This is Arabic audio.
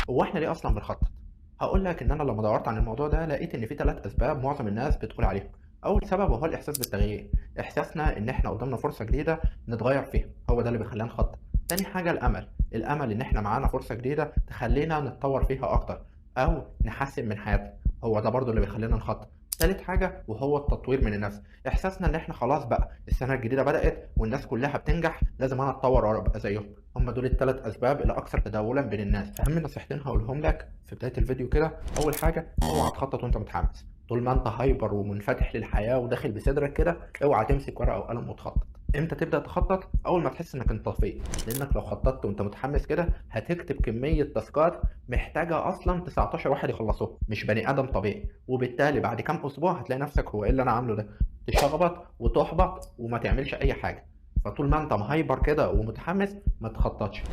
هو إحنا ليه أصلًا بنخطط؟ هاقول لك إن أنا لمّا دَوَّرت عن الموضوع ده لقيت إن في 3 أسباب معظم الناس بتقول عليهم. أول سبب وهو الإحساس بالتغيير، إحساسنا إن إحنا قدامنا فرصة جديدة نتغيّر فيها، هو ده اللي بيخلّينا نخطط. تاني حاجة الأمل، الأمل إن إحنا معانا فرصة جديدة تخلّينا نتطوّر فيها أكتر، أو نحسّن من حياتنا، هو ده برضه اللي بيخلّينا نخطط. تالت حاجة وهو التطوير من النفس، إحساسنا إن إحنا خلاص بقى السنة الجديدة بدأت والناس كلّها بتنجح، لازم أنا أتطوّر وأبقى زيّهم. هم دول ال3 أسباب الأكثر تداولًا بين الناس. أهم نصيحتين هاقولهم لك في بداية الفيديو كده، أول حاجة اوعى تخطط وأنت متحمس، طول ما أنت هايبر ومنفتح للحياة وداخل بصدرك كده، اوعى تمسك ورقة وقلم وتخطط. إمتى تبدأ تخطط؟ أول ما تحس إنك انطفيت، لإنك لو خططت وأنت متحمس كده هتكتب كمية تاسكات محتاجة أصلًا 19 واحد يخلصوها، مش بني آدم طبيعي، وبالتالي بعد كام أسبوع هتلاقي نفسك هو إيه اللي أنا عامله ده؟ تشخبط وتحبط وما تعملش أي حاجة. فطول ما أنت مهايبر كده ومتحمس ما تخططش.